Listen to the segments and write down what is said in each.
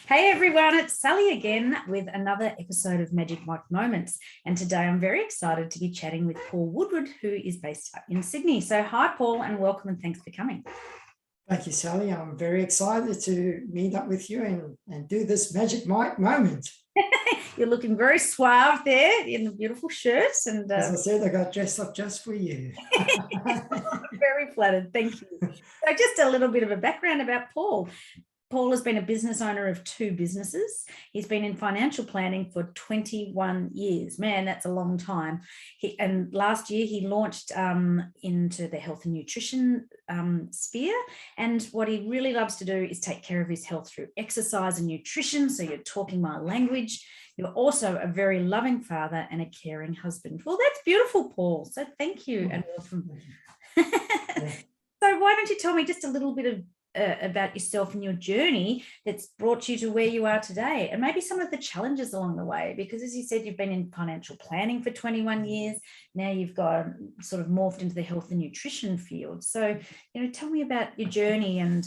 Hey everyone, it's Sally again with another episode of Magic Mike Moments. And today I'm very excited to be chatting with Paul Woodward, who is based in Sydney. So, hi, Paul, and welcome, and thanks for coming. Thank you, Sally. I'm very excited to meet up with you and do this Magic Mike moment. You're looking very suave there in the beautiful shirts. And as I said, I got dressed up just for you. Very flattered. Thank you. So, just a little bit of a background about Paul. Paul has been a business owner of 2 businesses. He's been in financial planning for 21 years. Man, that's a long time. And last year he launched into the health and nutrition sphere. And what he really loves to do is take care of his health through exercise and nutrition. So you're talking my language. You're also a very loving father and a caring husband. Well, that's beautiful, Paul. So thank you and welcome. So why don't you tell me just a little bit of about yourself and your journey that's brought you to where you are today, and maybe some of the challenges along the way, because as you said, you've been in financial planning for 21 years. Now you've got sort of morphed into the health and nutrition field. So, tell me about your journey and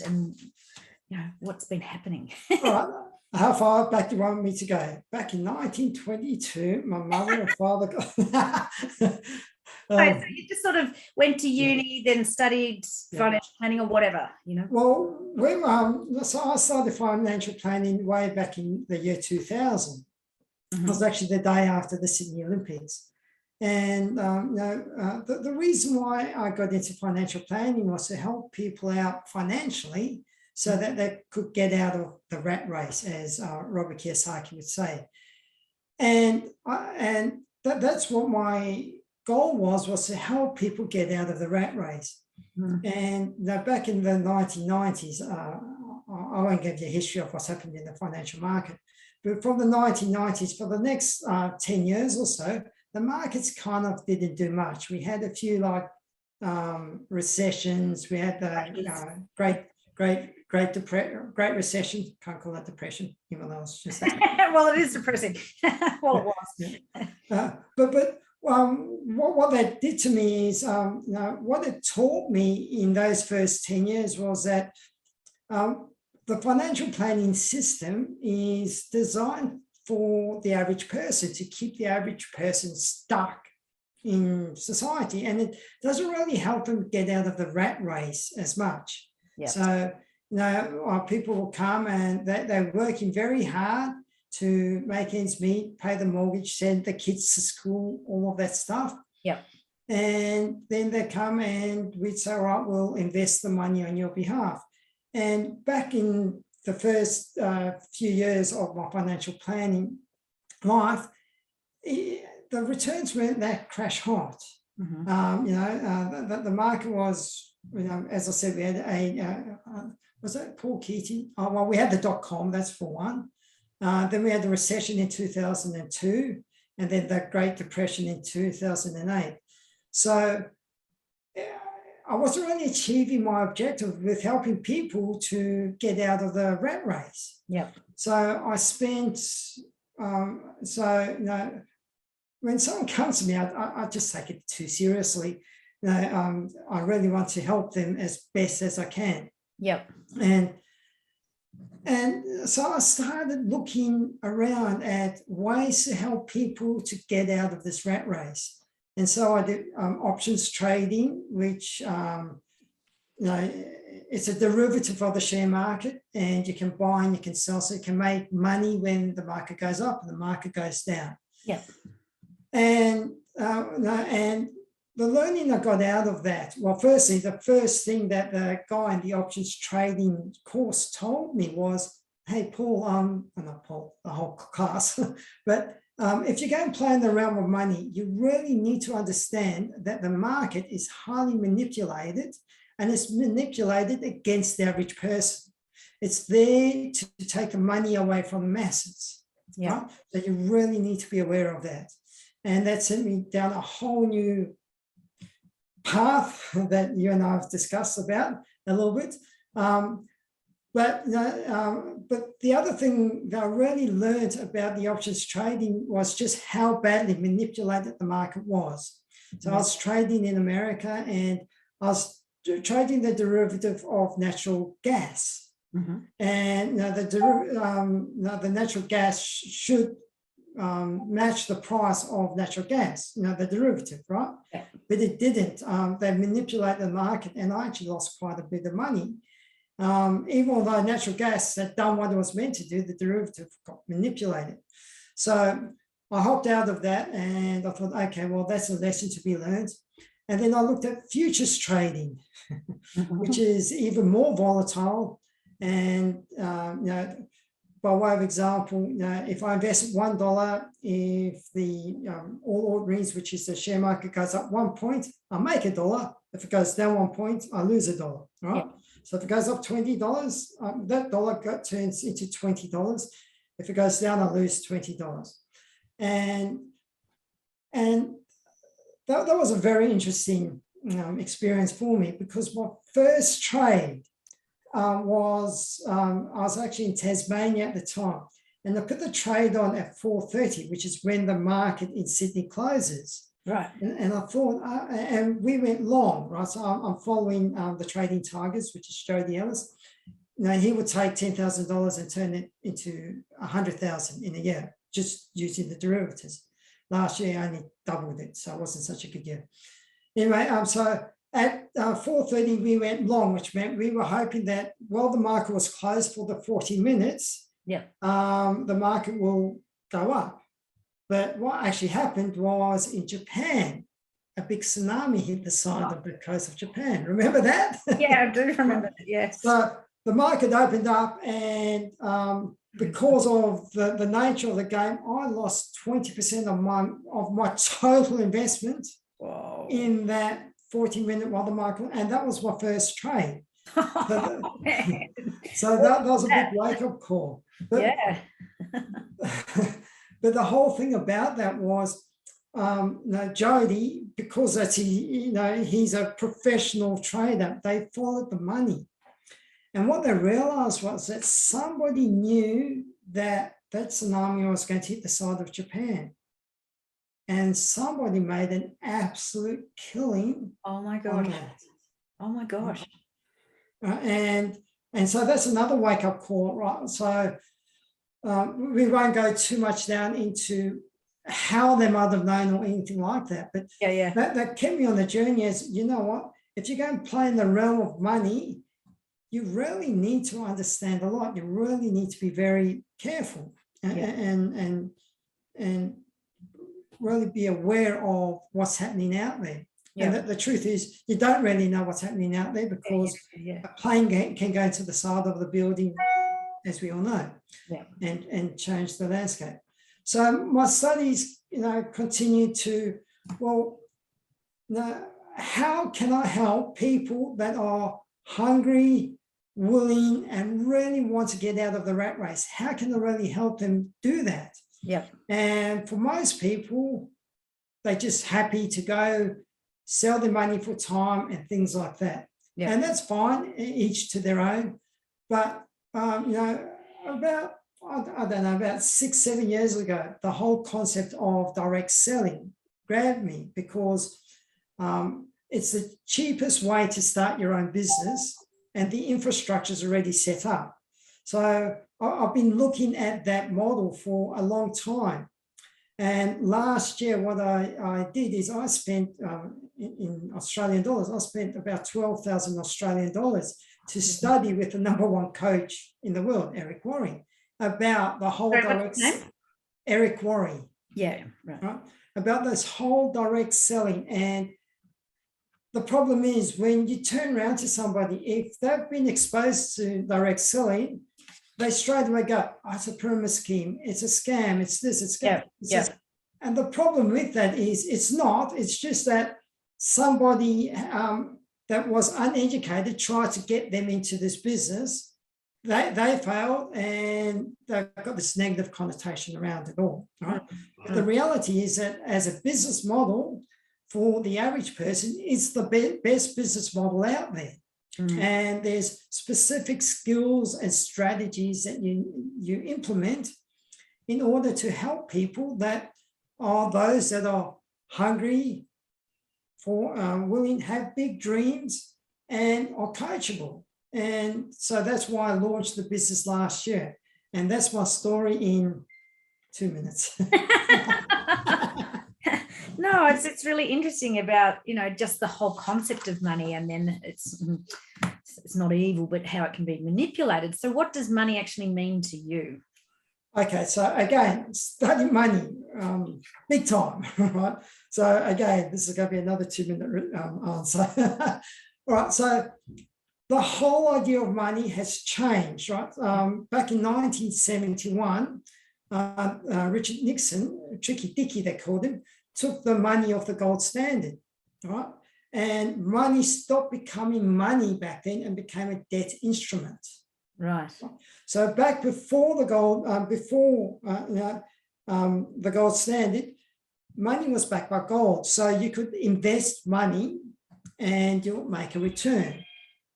what's been happening. All right. How far back do you want me to go? Back in 1922, my mother and father got... So you just sort of went to uni, then studied financial planning or whatever, Well, so I started financial planning way back in the year 2000. It was actually the day after the Sydney Olympics. And the reason why I got into financial planning was to help people out financially so that they could get out of the rat race, as Robert Kiyosaki would say. And that's what my goal was to help people get out of the rat race. And back in the 1990s, I won't give you a history of what's happened in the financial market, but from the 1990s, for the next 10 years or so, the markets kind of didn't do much. We had a few recessions. We had the Great Recession. Can't call that depression, even though it's just well, it is depressing. Well, it was. But what that did to me is, what it taught me in those first 10 years was that the financial planning system is designed for the average person, to keep the average person stuck in society. And it doesn't really help them get out of the rat race as much. Yep. So, people will come and they're working very hard to make ends meet, pay the mortgage, send the kids to school, all of that stuff. Yeah. And then they come and we'd say, all right, we'll invest the money on your behalf. And back in the first few years of my financial planning life, the returns weren't that crash hot. The market was, as I said, we had was that Paul Keating? Oh, well, we had the .com, that's for one. Then we had the recession in 2002, and then the Great Depression in 2008. So I wasn't really achieving my objective with helping people to get out of the rat race. Yeah. So I spent, when someone comes to me, I just take it too seriously. I really want to help them as best as I can. Yep. And so I started looking around at ways to help people to get out of this rat race. And so I did options trading, which, it's a derivative of the share market, and you can buy and you can sell. So you can make money when the market goes up and the market goes down. Yeah. And the learning I got out of that, well, firstly, the first thing that the guy in the options trading course told me was, hey, Paul, not Paul, the whole class, but if you're going to play in the realm of money, you really need to understand that the market is highly manipulated, and it's manipulated against the average person. It's there to take the money away from the masses. Yeah. Right? So you really need to be aware of that. And that sent me down a whole new path that you and I have discussed about a little bit. But the other thing that I really learned about the options trading was just how badly manipulated the market was. So I was trading in America, and I was trading the derivative of natural gas. and the natural gas should match the price of natural gas, the derivative, right? Yeah. But it didn't. They manipulated the market, and I actually lost quite a bit of money. Even although natural gas had done what it was meant to do, the derivative got manipulated. So I hopped out of that, and I thought, okay, well, that's a lesson to be learned. And then I looked at futures trading, which is even more volatile. And by way of example, if I invest $1, if the All Ordinaries, which is the share market, goes up 1 point, I make $1. If it goes down 1 point, I lose $1. Right? Yeah. So if it goes up $20, that dollar turns into $20. If it goes down, I lose $20. And that was a very interesting experience for me, because my first trade I was actually in Tasmania at the time, and I put the trade on at 4:30, which is when the market in Sydney closes. Right. And I thought, and we went long, right? So I'm following the trading targets, which is Jody Ellis. He would take $10,000 and turn it into 100,000 in a year, just using the derivatives. Last year, I only doubled it, so it wasn't such a good year. Anyway, so at 4:30, we went long, which meant we were hoping that while the market was closed for the 40 minutes, the market will go up. But what actually happened was, in Japan, a big tsunami hit the side of the coast of Japan. Remember that? Yeah, I do remember that, yes. So the market opened up, and because of the nature of the game, I lost 20% of my total investment. Whoa. In that 40-minute while the market, and that was my first trade. So that was a big wake-up call. But, yeah. But the whole thing about that was, Jody, because he's a professional trader, they followed the money. And what they realized was that somebody knew that tsunami was going to hit the side of Japan. And somebody made an absolute killing. Oh my gosh. Oh my gosh. And so that's another wake-up call, right? So we won't go too much down into how they might have known or anything like that. But that kept me on the journey as, you know what, if you're going to play in the realm of money, you really need to understand a lot. You really need to be very careful and really be aware of what's happening out there. Yeah. And the truth is, you don't really know what's happening out there, because a plane can go to the side of the building, as we all know, and change the landscape. So my studies, continue to, how can I help people that are hungry, willing, and really want to get out of the rat race? How can I really help them do that? Yeah. And for most people, they're just happy to go sell their money for time and things like that. Yeah. And that's fine, each to their own. But, about 6-7 years ago, the whole concept of direct selling grabbed me, because it's the cheapest way to start your own business, and the infrastructure is already set up. So I've been looking at that model for a long time. And last year, what I did is I spent, in Australian dollars, I spent about 12,000 Australian dollars to study with the #1 coach in the world, Eric Worre, about the whole direct selling. Eric Worre. Yeah, right. About this whole direct selling. And the problem is, when you turn around to somebody, if they've been exposed to direct selling, they straight away go, it's a pyramid scheme, it's a scam, it's this, it's scam. And the problem with that is, it's not, it's just that somebody that was uneducated tried to get them into this business. They failed, and they've got this negative connotation around it all, right? But the reality is that as a business model, for the average person, it's the best business model out there. And there's specific skills and strategies that you implement in order to help people that are those that are hungry, for willing, have big dreams, and are coachable. And so that's why I launched the business last year. And that's my story in 2 minutes. No, it's really interesting about, just the whole concept of money, and then it's not evil, but how it can be manipulated. So what does money actually mean to you? Okay, so again, study money, big time, right? So again, this is going to be another 2-minute answer. All right, so the whole idea of money has changed, right? Back in 1971, Richard Nixon, Tricky Dicky they called him, took the money off the gold standard, right? And money stopped becoming money back then and became a debt instrument. Right. So back before the gold, the gold standard, money was backed by gold. So you could invest money and you'll make a return,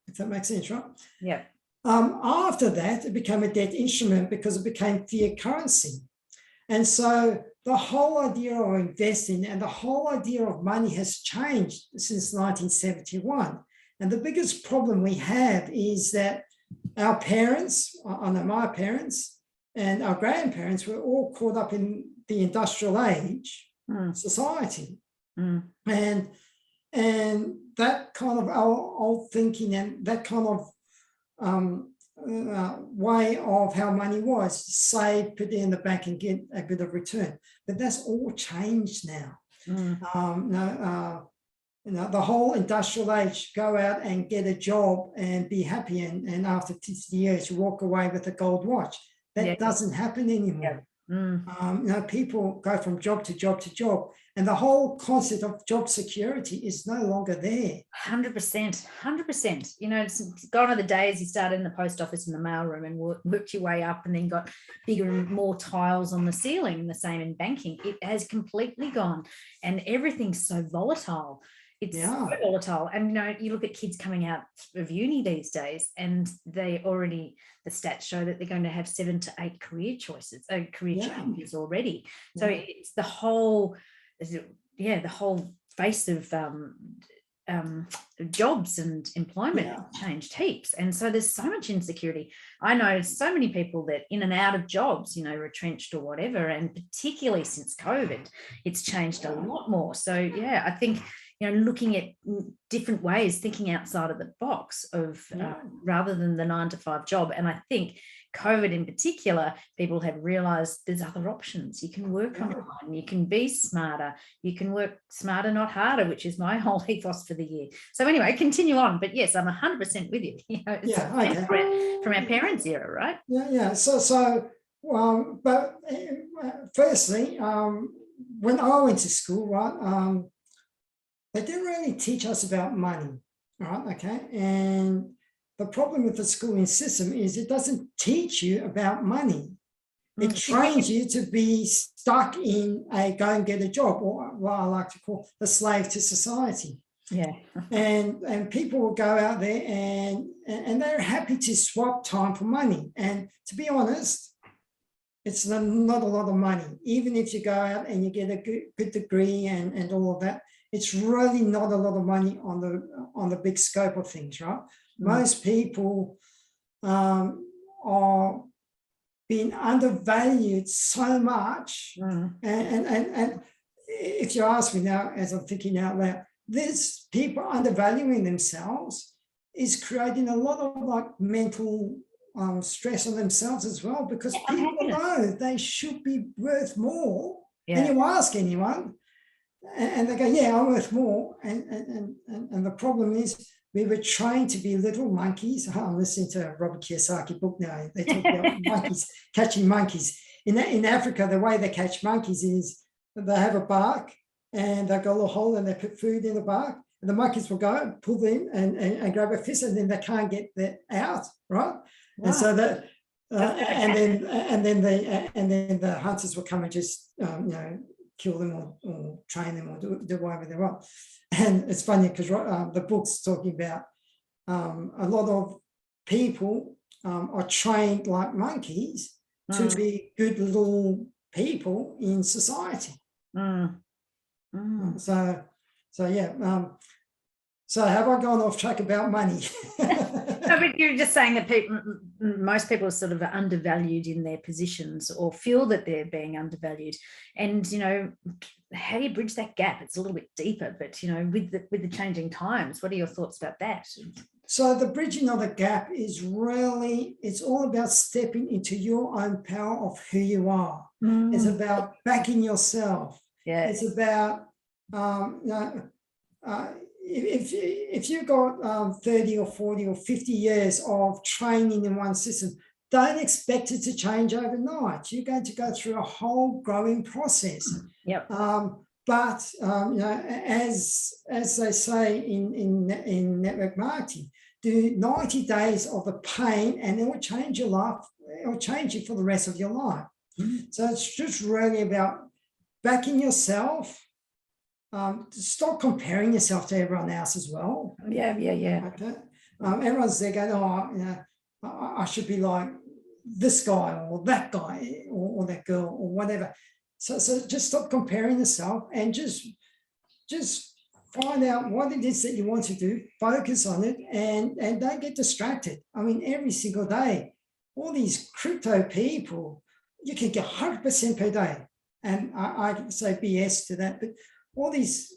if that makes sense, right? Yeah. After that, it became a debt instrument because it became fiat currency. And so the whole idea of investing and the whole idea of money has changed since 1971. And the biggest problem we have is that our parents, I know my parents and our grandparents were all caught up in the industrial age society. And that kind of our old thinking and that kind of way of how money was, save, put it in the bank and get a bit of return. But that's all changed now. The whole industrial age, go out and get a job and be happy, and after 50 years you walk away with a gold watch. That doesn't happen anymore. People go from job to job to job, and the whole concept of job security is no longer there. 100%. It's gone are the days you started in the post office in the mailroom and worked your way up and then got bigger and more tiles on the ceiling. The same in banking. It has completely gone, and everything's so volatile. It's so volatile. And, you look at kids coming out of uni these days, and the stats show that they're going to have 7 to 8 career choices, changes already. So it's the whole face of jobs and employment has changed heaps. And so there's so much insecurity. I know so many people that in and out of jobs, retrenched or whatever, and particularly since COVID, it's changed a lot more. So I think looking at different ways, thinking outside of the box of rather than the 9-to-5 job. And I think COVID in particular, people have realized there's other options. You can work online, you can be smarter, you can work smarter, not harder, which is my whole ethos for the year. So anyway, continue on. But yes, I'm 100% with you. From our parents' era, right? But firstly, when I went to school, right, they didn't really teach us about money, right? Okay, and the problem with the schooling system is it doesn't teach you about money. It trains you to be stuck in a go and get a job, or what I like to call the slave to society. And people will go out there and they're happy to swap time for money. And to be honest, it's not a lot of money. Even if you go out and you get a good degree and all of that, it's really not a lot of money on the big scope of things, right? Most people are being undervalued so much. And if you ask me now, as I'm thinking out loud, this people undervaluing themselves is creating a lot of mental stress on themselves as well, because people know they should be worth more. And you ask anyone, and they go, I'm worth more. And the problem is we were trained to be little monkeys. I'm listening to a Robert Kiyosaki book now. They talk about monkeys, catching monkeys. In Africa, the way they catch monkeys is they have a bark and they've got a little hole and they put food in the bark. And the monkeys will go and pull them and grab a fist, and then they can't get that out, right? And so that, and then the hunters will come and just kill them or train them or do whatever they want. And it's funny because the book's talking about a lot of people are trained like monkeys to be good little people in society. So have I gone off track about money? No, No, but you're just saying that most people are sort of undervalued in their positions or feel that they're being undervalued. And, how do you bridge that gap? It's a little bit deeper, but, with the changing times, what are your thoughts about that? So the bridging of the gap is really, it's all about stepping into your own power of who you are. It's about backing yourself. Yeah. It's about, if you've got 30 or 40 or 50 years of training in one system, don't expect it to change overnight. You're going to go through a whole growing process. Yep. But as they say in network marketing, do 90 days of the pain, and it will change your life. It will change you for the rest of your life. So it's just really about backing yourself. Stop comparing yourself to everyone else as well. Yeah. Okay. Everyone's there going, I should be like this guy or that guy or that girl or whatever. So just stop comparing yourself and just find out what it is that you want to do, focus on it, and don't get distracted. I mean, every single day, all these crypto people, you can get 100% per day. And I can say BS to that, but all these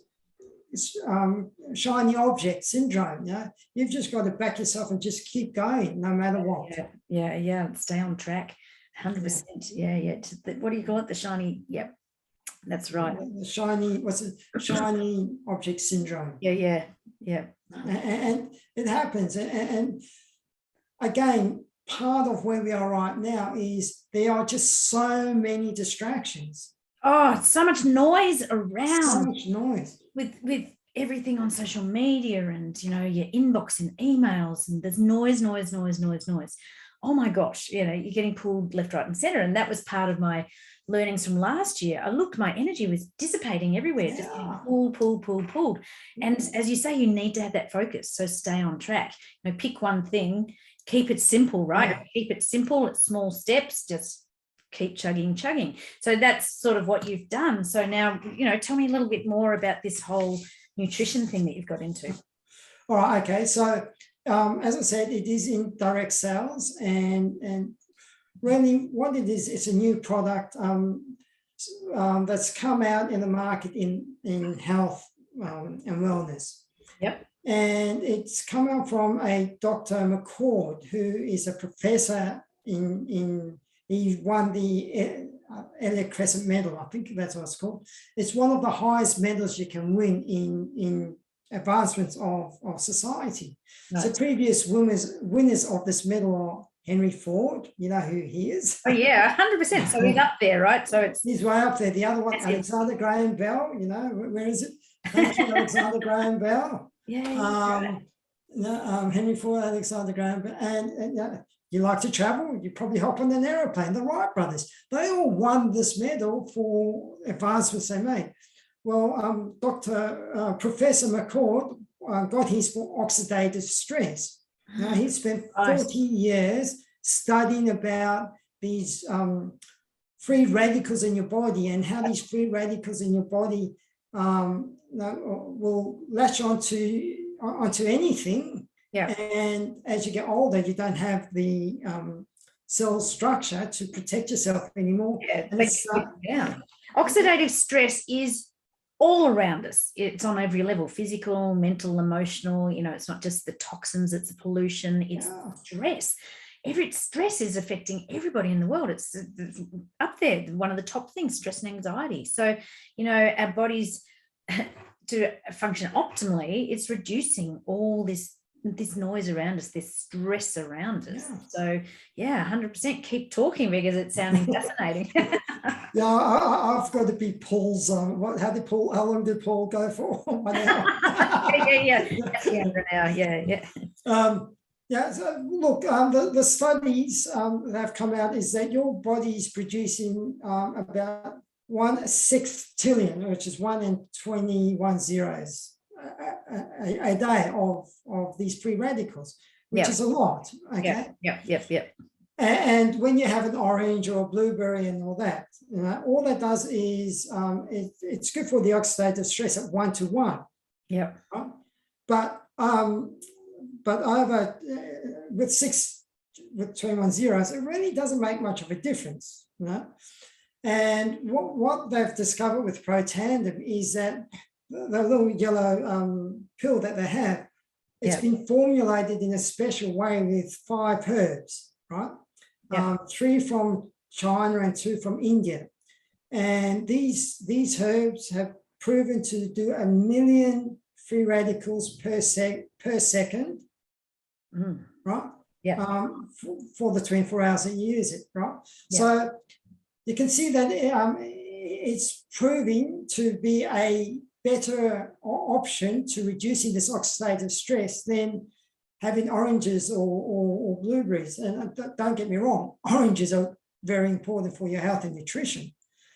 shiny object syndrome, you've just got to back yourself and just keep going no matter what. Yeah. Stay on track. 100%. Yeah. What do you call it? The shiny. Yep. That's right. The shiny, what's it? Shiny object syndrome. Yeah. And it happens. And again, part of where we are right now is there are just so many distractions. Oh, so much noise around. So much noise. With everything on social media and, your inbox and emails, and there's noise. Oh my gosh, you're getting pulled left, right, and center. And that was part of my learnings from last year. I looked, my energy was dissipating everywhere, just getting pulled. And as you say, you need to have that focus. So stay on track. Pick one thing, keep it simple, right? Yeah. Keep it simple. It's small steps, just keep chugging. So that's sort of what you've done. So now, tell me a little bit more about this whole nutrition thing that you've got into. All right. Okay. So as I said, it is in direct sales, and really what it is, it's a new product that's come out in the market in health and wellness. Yep. And it's come out from a Dr. McCord, who is a professor he won the Elliott Crescent Medal. I think that's what it's called. It's one of the highest medals you can win in advancements of society. Nice. So previous winners of this medal are Henry Ford. You know who he is? Oh yeah, 100%. So he's up there, right? So he's way up there. The other one, Alexander Graham Bell. Where is it? Thank you, Alexander Graham Bell. Yeah. Henry Ford, Alexander Graham Bell, and you like to travel, you probably hop on an aeroplane. The Wright brothers, they all won this medal for advancements they made. Well, Professor McCord got his for oxidative stress. Now, he spent 40 years studying about these free radicals in your body and how these free radicals in your body will latch onto anything. Yeah. And as you get older, you don't have the cell structure to protect yourself anymore. Yeah. Oxidative stress is all around us. It's on every level: physical, mental, emotional. It's not just the toxins, it's the pollution, it's stress. Stress is affecting everybody in the world. It's up there, one of the top things, stress and anxiety. So, our bodies, to function optimally, it's reducing all this noise around us, this stress around us. So 100% keep talking, because it's sounding fascinating. I've got to be Paul's how long did Paul go for? 1 hour. Yeah. That's the end of an hour. So look, the studies that have come out is that your body is producing about 1/6 trillion, which is 1 in 21 zeros a day of these free radicals, which is a lot. Okay. Yep. And when you have an orange or a blueberry and all that, all that does is it's good for the oxidative stress at 1 to 1. Yeah. Right? But but over with 21 zeros, it really doesn't make much of a difference, you know. And what they've discovered with Protandim is that the little yellow pill that they have, it's been formulated in a special way with 5 herbs, right? 3 from China and 2 from India. And these herbs have proven to do 1 million free radicals per second, right? For the 24 hours that you use it, right? So you can see that it's proving to be a better option to reducing this oxidative stress than having oranges or blueberries. And don't get me wrong, oranges are very important for your health and nutrition.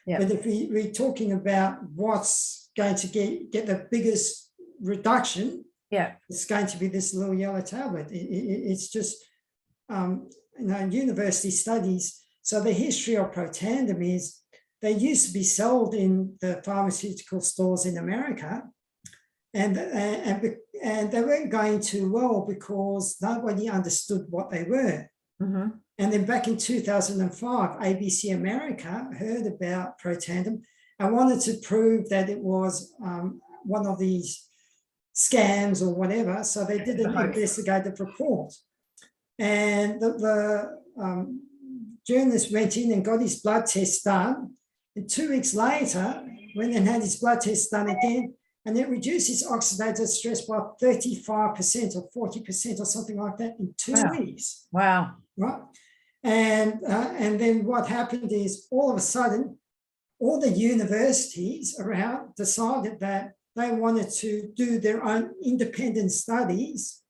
But if we're talking about what's going to get the biggest reduction, it's going to be this little yellow tablet. It's just, university studies. So the history of Protandim is they used to be sold in the pharmaceutical stores in America, and they weren't going too well because nobody understood what they were. And then back in 2005, ABC America heard about Protandim and wanted to prove that it was one of these scams or whatever. So they did an investigative report. And the journalist went in and got his blood test done. And 2 weeks later, went and had his blood test done again, and it reduced his oxidative stress by 35% or 40% or something like that in 2 weeks. Wow. Right. And then what happened is all of a sudden, all the universities around decided that they wanted to do their own independent studies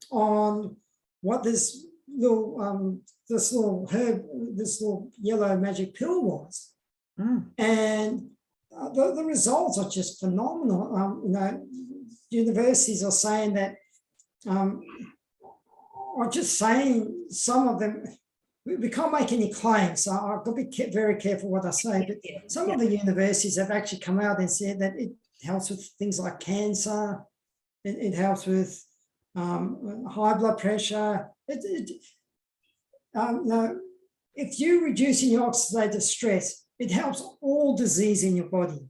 on what this little herb, this little yellow magic pill was. And the results are just phenomenal. Universities are saying that, or just saying some of them, we can't make any claims, so I've got to be very careful what I say, but some of the universities have actually come out and said that it helps with things like cancer, it helps with high blood pressure. If you're reducing your oxidative stress, it helps all disease in your body.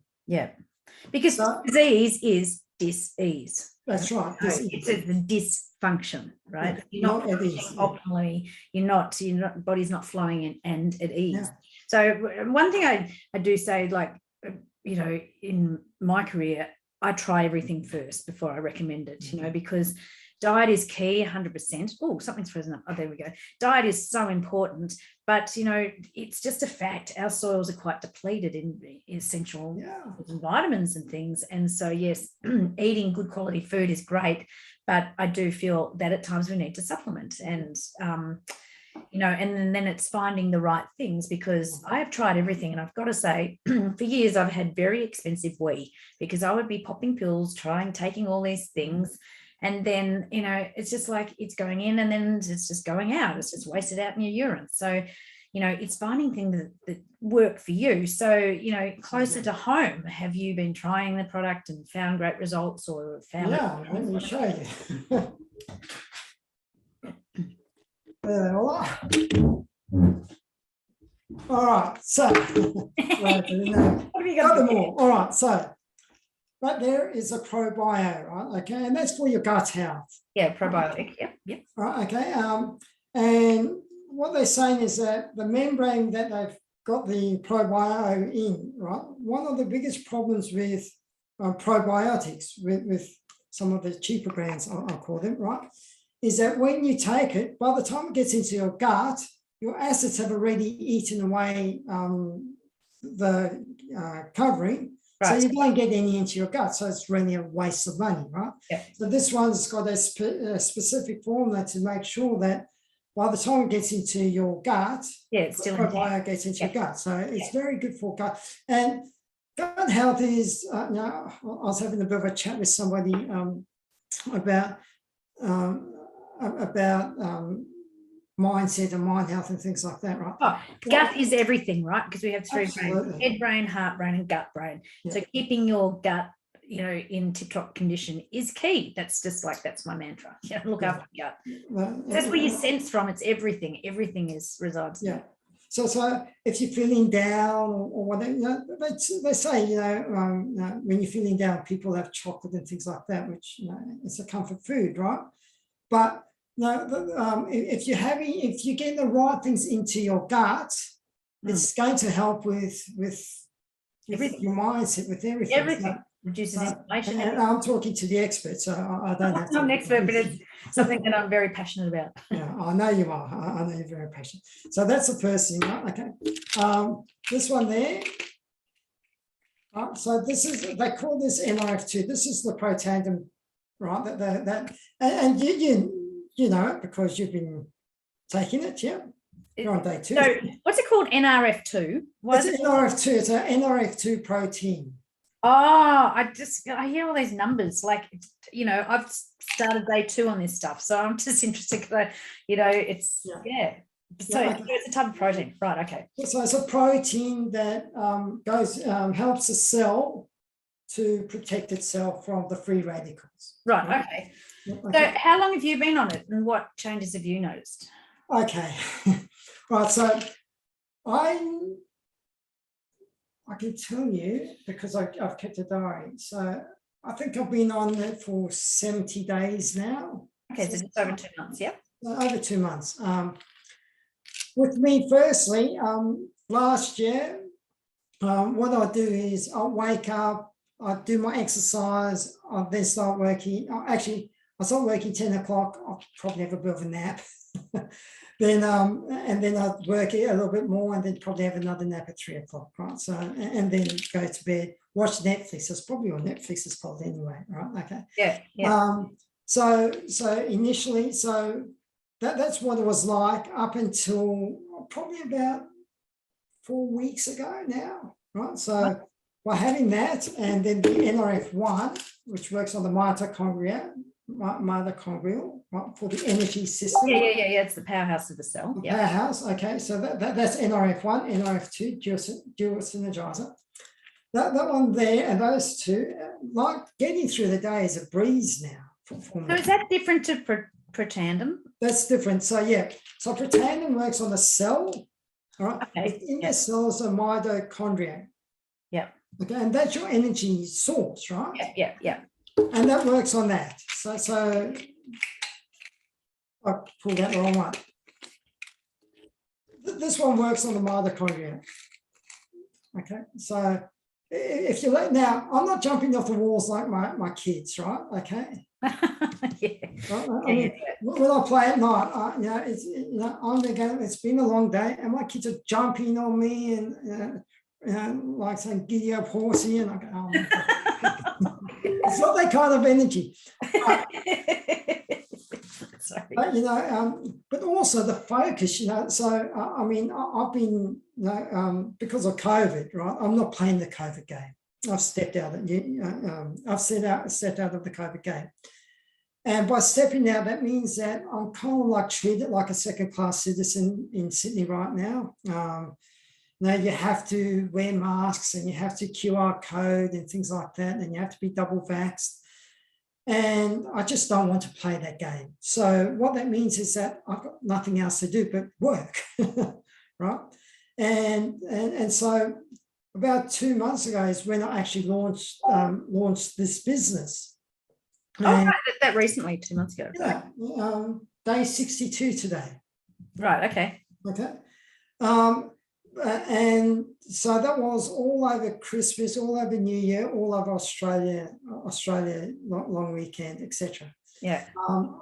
Because disease is dis-ease. That's right. It's the dysfunction, right? You're not at ease. Optimally, your body's not flowing and at ease. So one thing I do say, like, in my career, I try everything first before I recommend it, because diet is key, 100%. Oh, something's frozen up. Oh, there we go. Diet is so important, but, it's just a fact. Our soils are quite depleted in essential vitamins and things. And so, yes, eating good quality food is great, but I do feel that at times we need to supplement and, and then it's finding the right things, because I have tried everything. And I've got to say, for years, I've had very expensive wee, because I would be popping pills, taking all these things. And then, it's just like it's going in and then it's just going out. It's just wasted out in your urine. So, it's finding things that work for you. So, closer to home, have you been trying the product and found great results, or found? Let me show you. All right. So, what have you got them all? All right. So, right there is a probio, right? Okay, and that's for your gut health. Probiotic. Yep. Right. Okay. And what they're saying is that the membrane that they've got the probio in, right? One of the biggest problems with probiotics, with some of the cheaper brands, I'll call them, right, is that when you take it, by the time it gets into your gut, your acids have already eaten away the covering. Right. So you don't get any into your gut, so it's really a waste of money, right? So this one's got a specific formula to make sure that by the time it gets into your gut, it's still probiotic gets into your gut. So it's very good for gut. And gut health is, I was having a bit of a chat with somebody about mindset and mind health and things like that, right? Gut is everything, right? Because we have 3 brains: head brain, heart brain, and gut brain. So keeping your gut, you know, in tip-top condition is key. That's just like, that's my mantra. Yeah, look after the gut. That's where you sense from. It's everything. Everything is resides. Yeah. So if you're feeling down or whatever, you know, they say, you know, when you're feeling down, people have chocolate and things like that, which, you know, it's a comfort food, right? But no, if you're getting the right things into your gut, it's going to help with your mindset, with everything. Everything. Reduces inflammation. And I'm talking to the expert, so I don't have to. I'm an expert, but it's something that I'm very passionate about. Yeah, I know you are. I know you're very passionate. So that's the first thing, right? Okay. This one there. So this is, they call this NRF2. This is the protandem, right? And you know it because you've been taking it, yeah. You're on day 2. So what's it called? NRF2? It's NRF2. It's an NRF2 protein. Oh, I hear all these numbers. Like, you know, I've started day 2 on this stuff, so I'm just interested because, you know, it's yeah. So it's a type of protein, right? Okay. So it's a protein that helps the cell to protect itself from the free radicals. Right. Okay. So how long have you been on it, and what changes have you noticed? Okay. Right. So I can tell you because I've kept a diary. So I think I've been on it for 70 days now. Okay, so just over 2 months, yeah? Over 2 months. With me, firstly, last year, what I do is I'll wake up, I do my exercise, I then start working. Actually, I start working 10 o'clock. I'll probably have a bit of a nap. Then and then I'd work a little bit more and then probably have another nap at 3 o'clock, right? So, and then go to bed, watch Netflix. It's probably on Netflix's fault anyway, right? Okay. Yeah. So initially, so that's what it was like up until probably about 4 weeks ago now, right? So by having that and then the NRF1, which works on the mitochondrial, right, for the energy system. Yeah. It's the powerhouse of the cell. The powerhouse. Okay, so that's NRF1, NRF2, dual synergizer. That one there and those two, like getting through the day is a breeze now. For me. So is that different to protandem? That's different. So yeah, so protandem works on the cell. All right. Okay. Within the cells are mitochondria. Yeah. Okay, and that's your energy source, right? Yeah. And that works on that. So I pulled out the wrong one. This one works on the mitochondria. Okay, so if you let now, I'm not jumping off the walls like my kids, right? Okay. When I play at night, I'm again. It's been a long day, and my kids are jumping on me and like saying "giddy up, horsey," and I go, "Oh my God." It's not that kind of energy. But, but also the focus, so I mean, I've been, because of COVID, right? I'm not playing the COVID game. I've stepped out. I've stepped out of the COVID game. And by stepping out, that means that I'm kind of like treated like a second-class citizen in Sydney right now. Now you have to wear masks and you have to QR code and things like that, and you have to be double vaxxed. And I just don't want to play that game. So what that means is that I've got nothing else to do but work, right? And so about 2 months ago is when I actually launched this business. Right, that recently, 2 months ago. Yeah, day 62 today. Right. Okay. Okay. And so that was all over Christmas, all over New Year, all over Australia long weekend, etc. Yeah.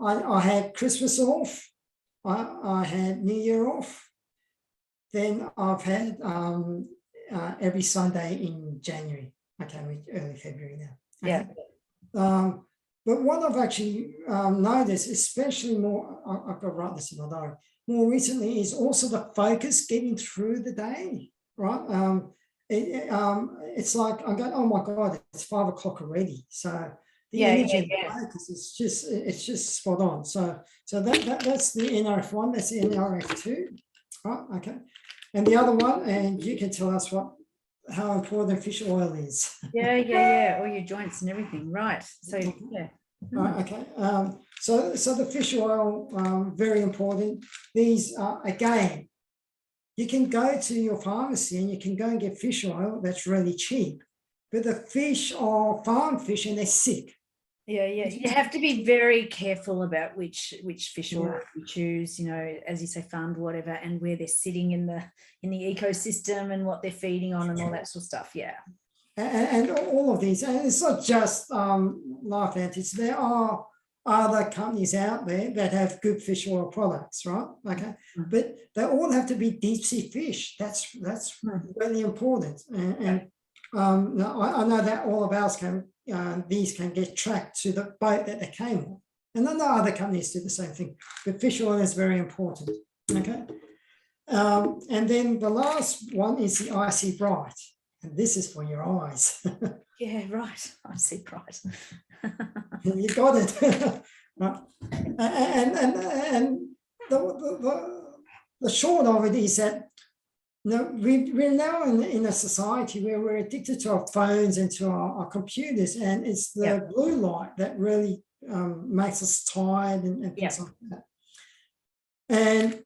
I had Christmas off. I had New Year off. Then I've had every Sunday in January. Okay, early February now. Okay. Yeah. But what I've actually noticed, especially more, I've got to write this in my diary, more recently is also the focus getting through the day, right? It's like I'm going, oh my God, it's 5 o'clock already. So the energy and the focus is it's just spot on. So that's the NRF1, that's the NRF2, right? Okay. And the other one, and you can tell us what how important fish oil is. Yeah. All your joints and everything, right? So yeah. Okay. So the fish oil, very important. These again, you can go to your pharmacy and you can go and get fish oil that's really cheap, but the fish are farm fish and they're sick. Yeah. You have to be very careful about which fish oil you choose, you know, as you say, farmed, whatever, and where they're sitting in the ecosystem and what they're feeding on and all that sort of stuff. Yeah. And all of these, and it's not just LifeVantage. There are other companies out there that have good fish oil products, right? Okay, but they all have to be deep sea fish. That's really important. And I know that all of ours these can get tracked to the boat that they came on, and then the other companies do the same thing. But fish oil is very important. Okay, and then the last one is the Icy Bright. And this is for your eyes. Yeah, right. I see, bright. You got it. Right. And the short of it is that, you know, we're now in a society where we're addicted to our phones and to our computers, and it's the blue light that really makes us tired and things like that. And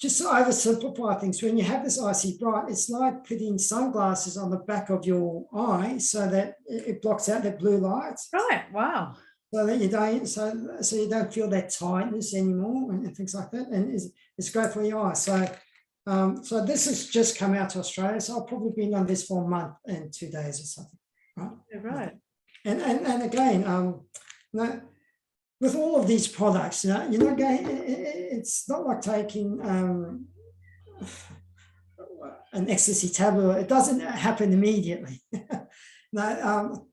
just to oversimplify things, when you have this Icy Bright, it's like putting sunglasses on the back of your eye so that it blocks out the blue lights. Right. Wow. So that you don't, so you don't feel that tightness anymore and things like that. And it's great for your eyes. So, so this has just come out to Australia. So I've probably been on this for a month and 2 days or something. Right. Right. And again, you know, with all of these products, you're not going. It's not like taking an ecstasy tablet. It doesn't happen immediately. No,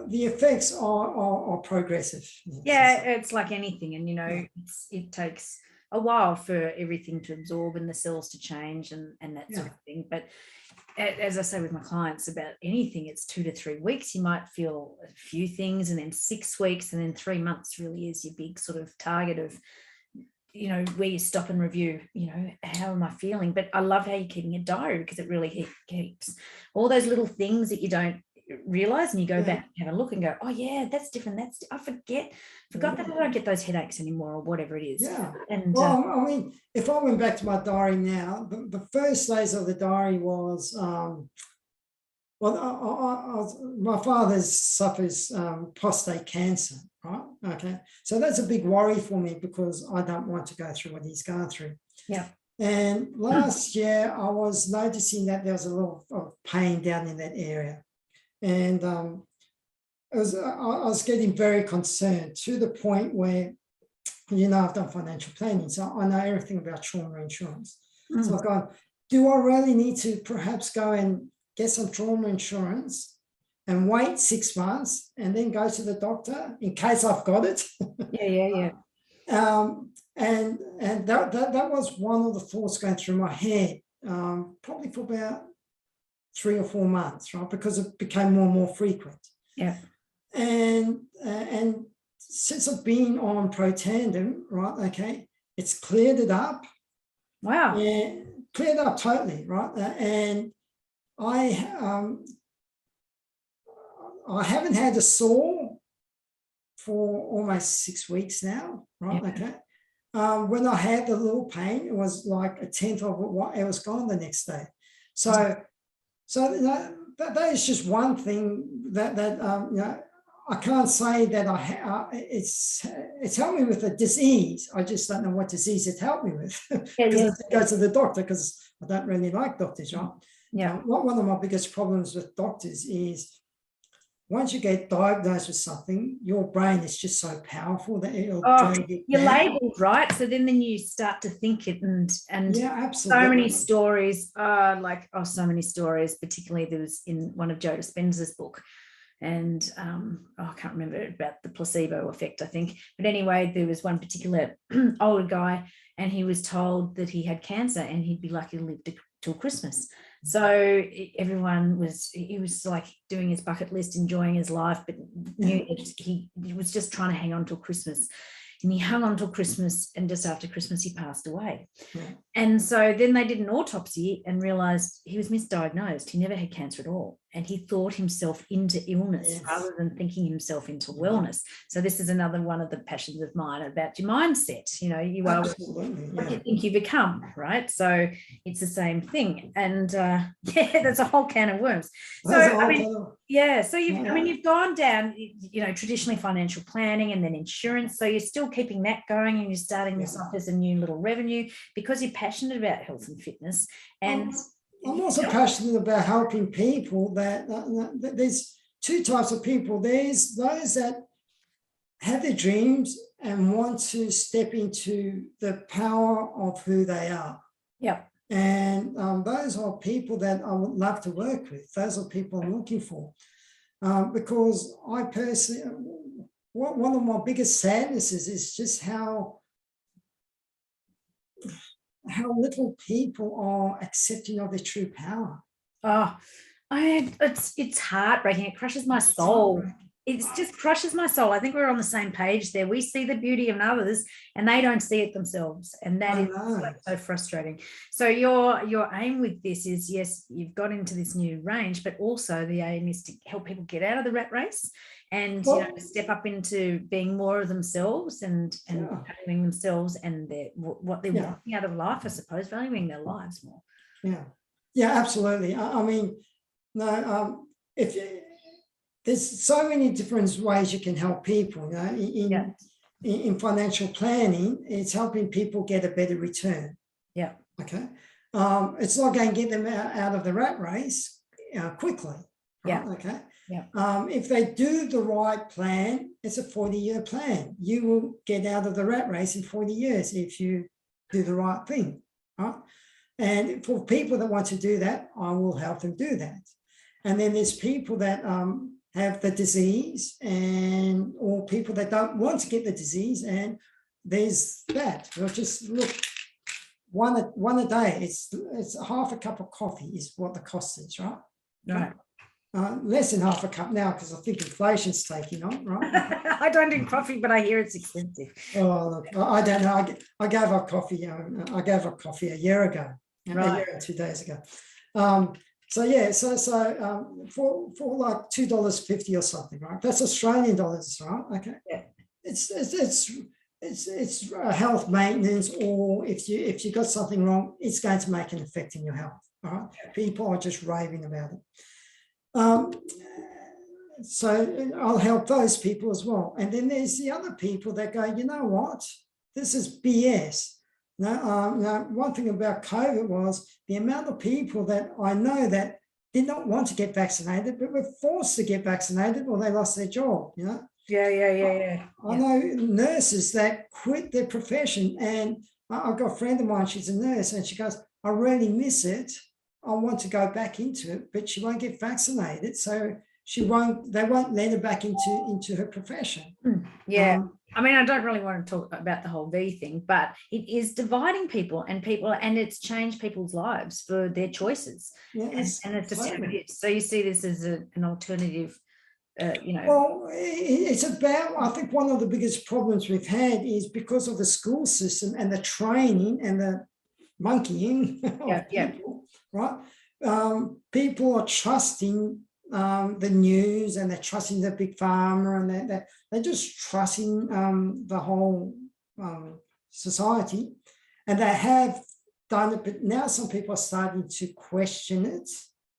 the effects are progressive. Yeah, it's like anything, and you know, it takes a while for everything to absorb and the cells to change and that sort of thing. But as I say with my clients about anything, it's 2 to 3 weeks. You might feel a few things, and then 6 weeks, and then 3 months really is your big sort of target of, you know, where you stop and review, you know, how am I feeling? But I love how you're keeping a diary, because it really keeps all those little things that you don't realize, and you go back and have a look and go, oh yeah, that's different. I forgot that I don't get those headaches anymore, or whatever it is. Yeah. And well, I mean, if I went back to my diary now, the first days of the diary was, my father suffers prostate cancer, right? Okay, so that's a big worry for me, because I don't want to go through what he's going through. Yeah. And last year I was noticing that there was a lot of pain down in that area. And I was getting very concerned, to the point where, you know, I've done financial planning, so I know everything about trauma insurance. So I've gone, do I really need to perhaps go and get some trauma insurance and wait 6 months and then go to the doctor in case I've got it? Yeah. And that was one of the thoughts going through my head, probably for about 3 or 4 months, right? Because it became more and more frequent. Yeah. And since I've been on Protandim, right? Okay, it's cleared it up. Wow. Yeah, cleared up totally, right? And I haven't had a sore for almost 6 weeks now, right? Yeah. Okay. When I had the little pain, it was like 1/10 of what it was gone the next day. So you know, that is just one thing that you know, I can't say that it's helped me with a disease. I just don't know what disease it helped me with, because I go to the doctor, because I don't really like doctors, right? Yeah. One of my biggest problems with doctors is, once you get diagnosed with something, your brain is just so powerful that it'll drag it you're down. labeled, right? So then you start to think it, and yeah, absolutely. So many stories, so many stories, particularly there was in one of Joe Dispenza's book, and I can't remember about the placebo effect, I think. But anyway, there was one particular older guy, and he was told that he had cancer and he'd be lucky to live till Christmas. So he was like doing his bucket list, enjoying his life, but knew that he was just trying to hang on till Christmas. and he hung on till Christmas, and just after Christmas he passed away. Yeah. And so then they did an autopsy and realized he was misdiagnosed. He never had cancer at all, and he thought himself into illness Yes. rather than thinking himself into wellness. So this is another one of the passions of mine about your mindset. You know, you are what you think you become, right? So it's the same thing. And yeah, that's a whole can of worms. So I mean, yeah, so you've gone down, you know, traditionally financial planning and then insurance. So you're still keeping that going, and you're starting this off as a new little revenue because you're passionate about health and fitness. And I'm also passionate about helping people that there's two types of people. There's those that have their dreams and want to step into the power of who they are. Yeah. And those are people that I would love to work with. Those are people I'm looking for. Because I personally, one of my biggest sadnesses is just how little people are accepting of their true power. Oh, it's heartbreaking. It crushes my soul. It just crushes my soul. I think we're on the same page there. We see the beauty in others and they don't see it themselves. And that is like so frustrating. So your aim with this is, yes, you've got into this new range, but also the aim is to help people get out of the rat race and step up into being more of themselves and valuing themselves and what they're wanting out of life, I suppose, valuing their lives more. Yeah, absolutely. I mean, no, there's so many different ways you can help people. You know, in financial planning, it's helping people get a better return. Yeah. Okay. It's not going to get them out of the rat race quickly. Right? Yeah. Okay. Yeah. If they do the right plan, it's a 40-year plan. You will get out of the rat race in 40 years if you do the right thing. Right? And for people that want to do that, I will help them do that. And then there's people that have the disease or people that don't want to get the disease, and there's that. We'll just look one a day. It's half a cup of coffee is what the cost is, right? Right. Less than half a cup now because I think inflation's taking on, right? I don't drink coffee, but I hear it's expensive. Oh, look, I don't know. I gave up coffee. I gave up coffee a year ago, a year and 2 days ago. So for like $2.50 or something, right? That's Australian dollars, right? Okay. Yeah. It's health maintenance, or if you got something wrong, it's going to make an effect in your health. All right. Yeah. People are just raving about it. So I'll help those people as well. And then there's the other people that go, you know what? This is BS. Now, one thing about COVID was the amount of people that I know that did not want to get vaccinated, but were forced to get vaccinated or they lost their job, you know? Yeah. I know nurses that quit their profession, and I've got a friend of mine, she's a nurse, and she goes, I really miss it. I want to go back into it, but she won't get vaccinated. So they won't let her back into her profession. Yeah. I mean, I don't really want to talk about the whole V thing, but it is dividing people, and it's changed people's lives for their choices. Yes, and it's just how it is. So you see this as an alternative, Well, it's about, I think one of the biggest problems we've had is because of the school system and the training and the monkeying of people, right? People are trusting the news, and they're trusting the big pharma, and they're just trusting the whole society, and they have done it, but now some people are starting to question it.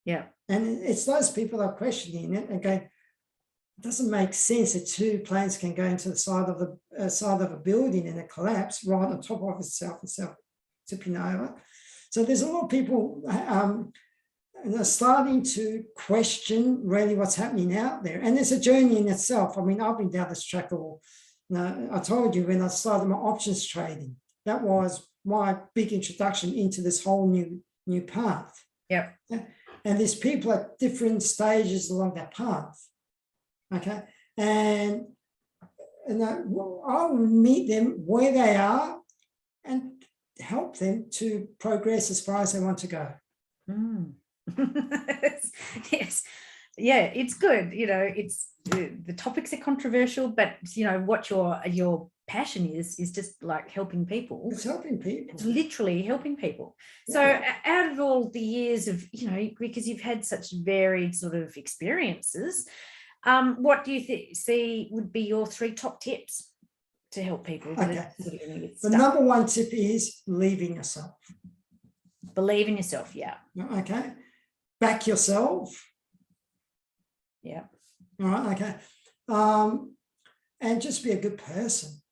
Yeah. And it's those people that are questioning it and going, it doesn't make sense that two planes can go into the side of a building and it collapse right on top of itself tipping over. So there's a lot of people and they're starting to question really what's happening out there. And it's a journey in itself. I mean, I've been down this track I told you when I started my options trading, that was my big introduction into this whole new path. Yeah. And there's people at different stages along that path. Okay. And I'll meet them where they are and help them to progress as far as they want to go. Yes. Yeah, it's good. It's the topics are controversial, but what your passion is just like helping people. It's helping people. It's literally helping people. So out of all the years of, because you've had such varied sort of experiences, what do you see would be your 3 top tips to help people? Okay. The number 1 tip is believe in yourself. Believe in yourself, yeah. Okay. Back yourself. Yeah. All right, okay. And just be a good person.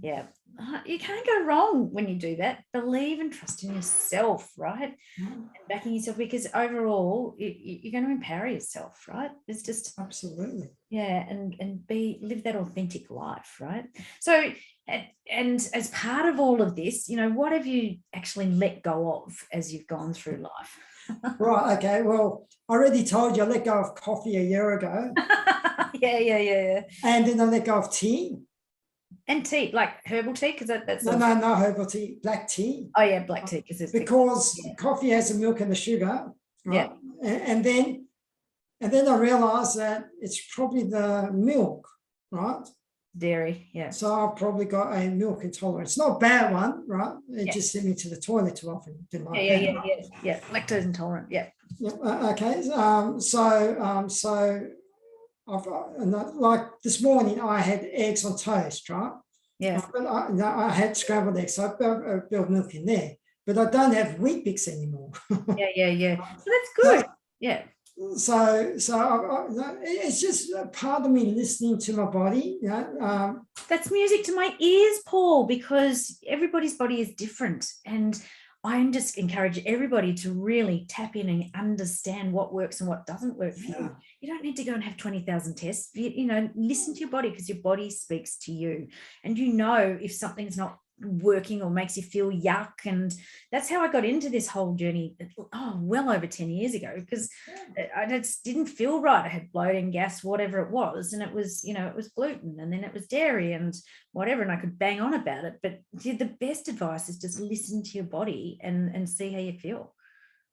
Yeah. You can't go wrong when you do that. Believe and trust in yourself, right? And backing yourself, because overall you're going to empower yourself, right? It's just absolutely, yeah, and live that authentic life, right? So, and as part of all of this, what have you actually let go of as you've gone through life? Right. Okay. Well, I already told you I let go of coffee a year ago. Yeah. And then I let go of tea. And tea, like herbal tea, because that's no herbal tea, black tea. Oh yeah, black tea, because coffee has the milk and the sugar, right? Yeah. And then I realised that it's probably the milk, right? Dairy, yeah. So I've probably got a milk intolerance. Not a bad one, right? It just sent me to the toilet too often. Didn't like that. Yeah. Lactose intolerant, yeah. Okay. So I've like this morning I had eggs on toast, right? Yeah. But I had scrambled eggs, so I built milk in there. But I don't have wheat bix anymore. Yeah. So that's good. Yeah. So it's just a part of me listening to my body. That's music to my ears, Paul, because everybody's body is different, and I'm just encourage everybody to really tap in and understand what works and what doesn't work for you. You don't need to go and have 20,000 tests. Listen to your body, because your body speaks to you, and if something's not working or makes you feel yuck. And that's how I got into this whole journey, well over 10 years ago, because I just didn't feel right. I had bloating, gas, whatever it was, and it was it was gluten, and then it was dairy and whatever, and I could bang on about it. But the best advice is just listen to your body and see how you feel.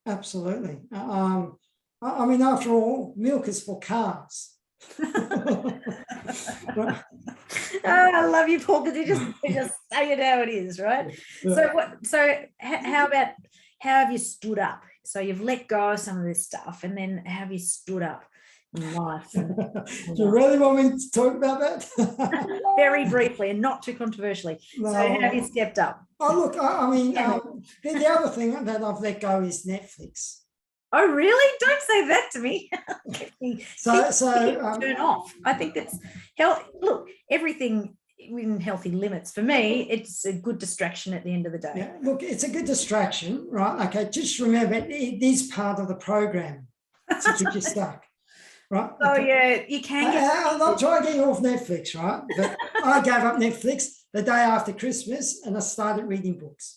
Absolutely. I mean, after all, milk is for cars. I love you, Paul, because you just say it how it is, right? Yeah. So how have you stood up? So you've let go of some of this stuff, and then how have you stood up in life? Do you really want me to talk about that? Very briefly and not too controversially. No. So how have you stepped up? Oh, look, I mean, the other thing that I've let go is Netflix. Oh, really? Don't say that to me. So turn off. I think that's look, everything in healthy limits. For me, it's a good distraction at the end of the day. Yeah, look, it's a good distraction, right? Okay, just remember it is part of the program to keep you stuck, right? Oh, okay. Yeah, you can I'm not trying to get you off Netflix, right? But I gave up Netflix the day after Christmas, and I started reading books.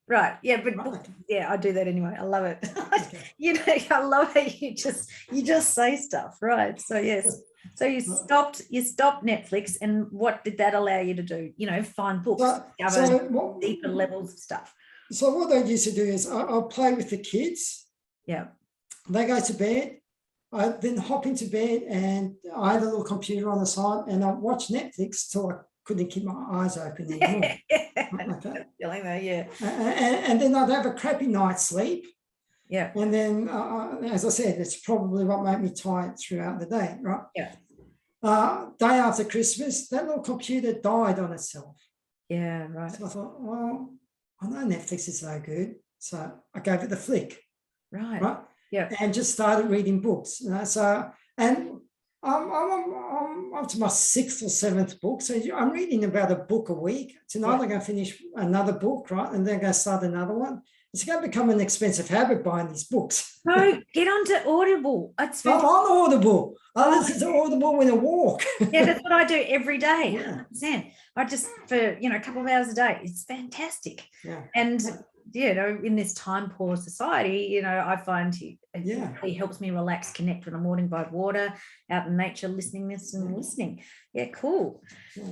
Right. Yeah, but I do that anyway. I love it. Okay. I love how you just say stuff. Right. So yes. So you stopped Netflix, and what did that allow you to do? Find books, discover deeper levels of stuff. So what I used to do is I'll play with the kids. Yeah. They go to bed. I then hop into bed, and I had a little computer on the side, and I watch Netflix till I couldn't keep my eyes open anymore. Okay. Feeling that, yeah. And then I'd have a crappy night's sleep. Yeah. And then, as I said, it's probably what made me tired throughout the day, right? Yeah. Day after Christmas, that little computer died on itself. Yeah, right. So I thought, well, I know Netflix is no good, so I gave it the flick. Right. Yeah. And just started reading books. So, and I'm up to my 6th or 7th book. So I'm reading about a book a week. Tonight I'm going to finish another book, right? And then I'm going to start another one. It's going to become an expensive habit buying these books. No, get onto Audible. I'm on Audible. I listen to Audible when I walk. Yeah, that's what I do every day. 100%. I just, for, a couple of hours a day. It's fantastic. Yeah. And in this time-poor society, I find it really helps me relax, connect when I'm walking by water, out in nature, listening. Yeah, cool. Yeah.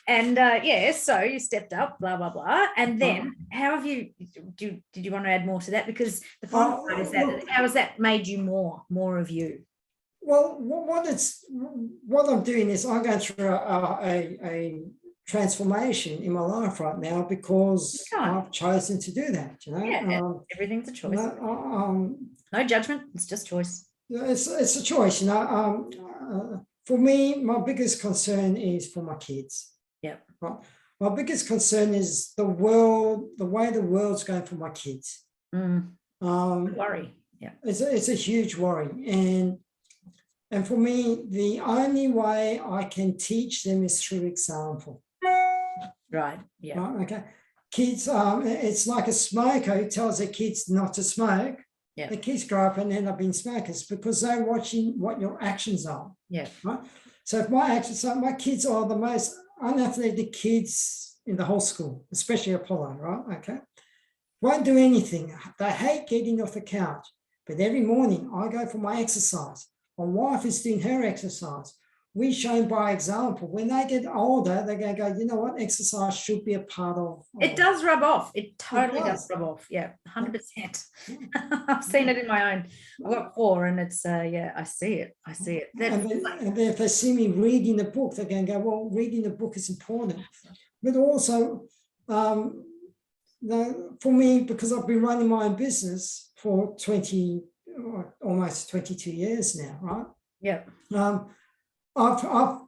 And so you stepped up, blah, blah, blah. And then how have you, did you want to add more to that? Because the final part is that, how has that made you more of you? Well, what I'm doing is I'm going through a transformation in my life right now because I've chosen to do that. Everything's a choice. No judgment. It's just choice. It's a choice. For me, my biggest concern is for my kids. Yeah. Right? My biggest concern is the way the world's going for my kids. Worry. Yeah. It's a huge worry. And for me, the only way I can teach them is through example. Right. Yeah. Right? Okay. Kids, it's like a smoker who tells their kids not to smoke. Yeah. The kids grow up and end up being smokers because they're watching what your actions are. Yeah. Right. So if my kids are the most unathletic kids in the whole school, especially Apollo, right? Okay. Won't do anything. They hate getting off the couch. But every morning I go for my exercise. My wife is doing her exercise. We show them by example. When they get older, they're going to go, you know what, exercise should be a part of. It does rub off. It totally does rub off. Yeah, 100%. I've seen it in my own. I've got 4 and it's, I see it. I see it. And then if they see me reading the book, they're going to go, well, reading the book is important. But also, for me, because I've been running my own business for almost 22 years now, right? Yeah. I've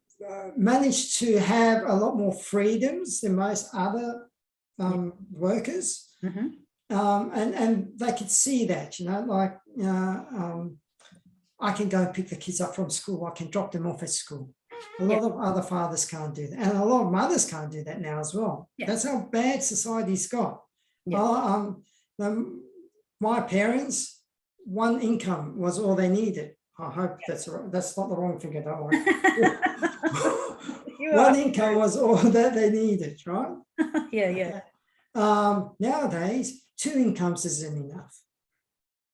managed to have a lot more freedoms than most other workers. And they could see that, I can go and pick the kids up from school. I can drop them off at school. A lot of other fathers can't do that. And a lot of mothers can't do that now as well. Yeah. That's how bad society's got. Yeah. My parents, one income was all they needed. I hope that's not the wrong figure, don't worry. One income was all that they needed, right? Yeah. Nowadays, 2 incomes isn't enough.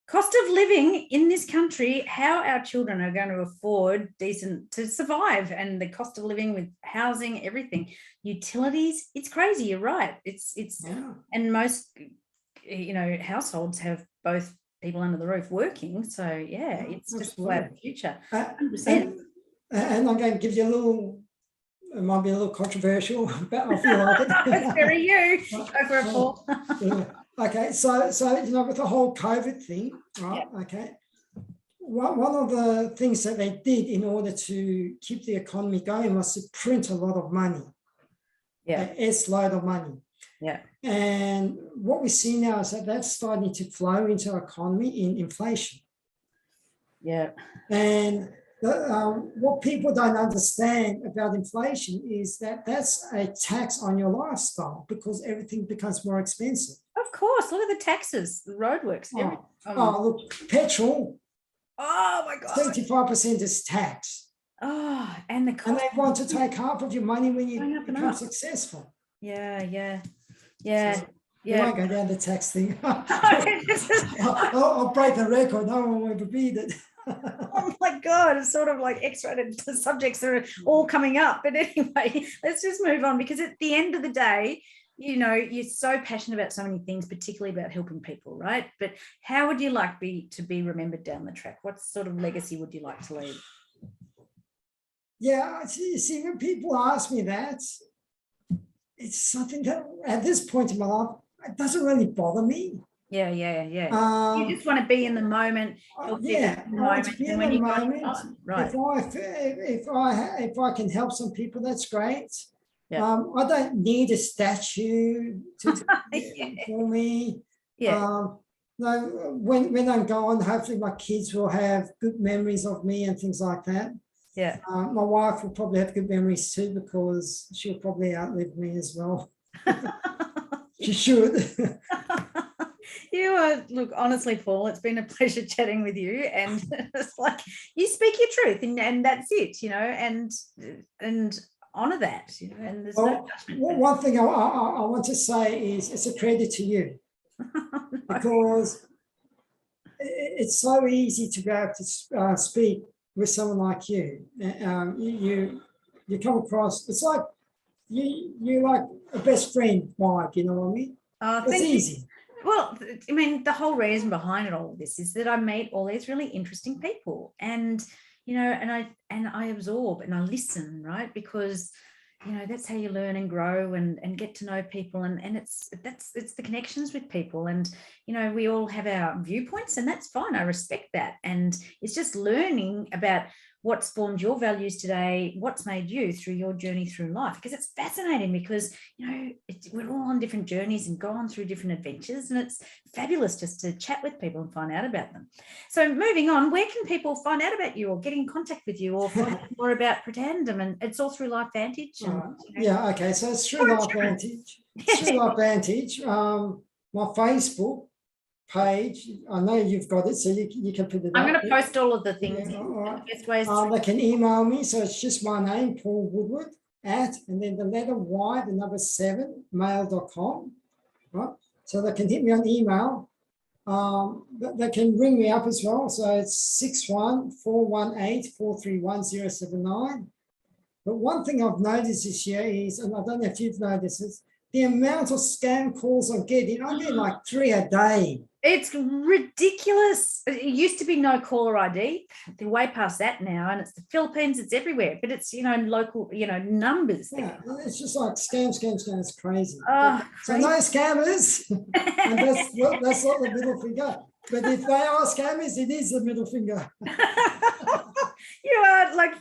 Cost of living in this country, how our children are going to afford decent to survive, and the cost of living with housing, everything, utilities, it's crazy. You're right. It's and most households have both people under the roof working, so it's just the future. 100%. And I'm going to give you a little, it might be a little controversial, but I feel like it. It's very you. Go for it, Paul. Okay, so with the whole COVID thing, right? Yeah. Okay, one of the things that they did in order to keep the economy going was to print a lot of money. Yeah, a S-load of money. Yeah, and what we see now is that that's starting to flow into our economy in inflation. Yeah, and what people don't understand about inflation is that that's a tax on your lifestyle because everything becomes more expensive. Of course, look at the taxes, the roadworks. Look, petrol. Oh my God, 75% is tax. Oh, and the cost. And they want to take half of your money when you become successful. Yeah. You won't go down the tax thing. I'll break the record. No one will ever beat it. Oh my God, it's sort of like X-rated subjects are all coming up. But anyway, let's just move on, because at the end of the day, you're so passionate about so many things, particularly about helping people, right? But how would you like to be remembered down the track? What sort of legacy would you like to leave? Yeah, see, when people ask me that, it's something that at this point in my life, it doesn't really bother me. Yeah. You just want to be in the moment. I want to be in the moment. Right. If I can help some people, that's great. Yeah. I don't need a statue for me. Yeah. When I'm gone, hopefully my kids will have good memories of me and things like that. Yeah. My wife will probably have good memories too, because she'll probably outlive me as well. She should. Look, honestly, Paul, it's been a pleasure chatting with you, and it's like you speak your truth, and that's it, and honor that, and there's no judgment. One thing I want to say is it's a credit to you, because it's so easy to go to speak with someone like you. You come across, it's like you like a best friend vibe, you know what I mean? It's easy. Well, I mean, the whole reason behind all of this is that I meet all these really interesting people, and and I absorb and I listen, right? Because that's how you learn and grow and get to know people. And it's the connections with people. And, we all have our viewpoints, and that's fine. I respect that. And it's just learning about what's formed your values today, what's made you through your journey through life, because it's fascinating because, we're all on different journeys and go on through different adventures, and it's fabulous just to chat with people and find out about them. So moving on, where can people find out about you or get in contact with you or find out more about Pretendum? And it's all through LifeVantage. Yeah, okay, so it's through LifeVantage. It's through LifeVantage. My Facebook page, I know you've got it, so you can put it I'm up. going to post all of the things. Yeah, all right. Best ways They can email me, so it's just my name, Paul Woodward, and then the letter Y, the number 7, mail.com, right? So they can hit me on email. They can ring me up as well, so it's 61-418-431-079. But one thing I've noticed this year is, and I don't know if you've noticed this, the amount of scam calls I'm getting like 3 a day. It's ridiculous. It used to be no caller ID. They're way past that now, and it's the Philippines. It's everywhere, but it's local numbers. Yeah, it's just like scam. It's crazy. Oh, so no scammers, and that's not the middle finger. But if they are scammers, it is the middle finger.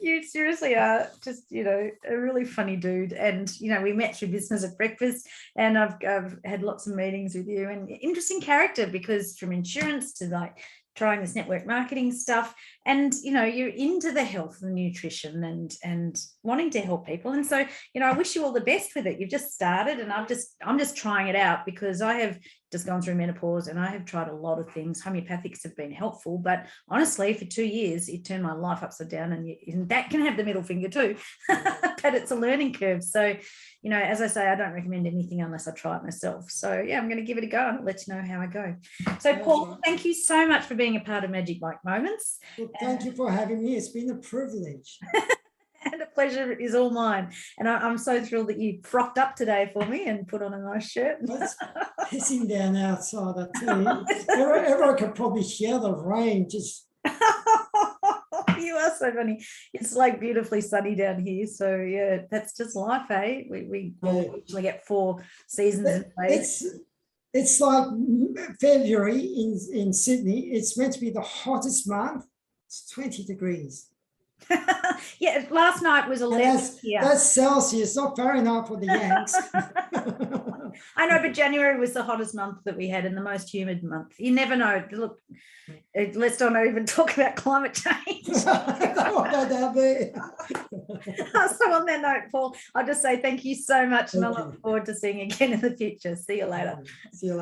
You seriously are just, a really funny dude. And, we met through business at breakfast, and I've had lots of meetings with you, and interesting character, because from insurance to trying this network marketing stuff, and you're into the health and nutrition and wanting to help people. And so I wish you all the best with it. You've just started, and I'm just trying it out, because I have just gone through menopause and I have tried a lot of things. Homeopathics have been helpful, but honestly, for 2 years it turned my life upside down, and that can have the middle finger too. But it's a learning curve. So as I say, I don't recommend anything unless I try it myself. So yeah, I'm going to give it a go and I'll let you know how I go. So Paul, thank you so much for being a part of Magic Mike Moments. Well, thank you for having me. It's been a privilege. And the pleasure is all mine. And I'm so thrilled that you frocked up today for me and put on a nice shirt. It's pissing down outside, I tell you. Everyone could probably hear the rain just. You are so funny. It's like beautifully sunny down here. So yeah, that's just life, eh? We usually get 4 seasons. It's like February in Sydney. It's meant to be the hottest month. It's 20 degrees. Yeah, last night was 11 here. That's Celsius, not Fahrenheit for the Yanks. I know, but January was the hottest month that we had and the most humid month. You never know. Look, let's not even talk about climate change. So on that note, Paul, I'll just say thank you so much, and I look forward to seeing you again in the future. See you later. See you later.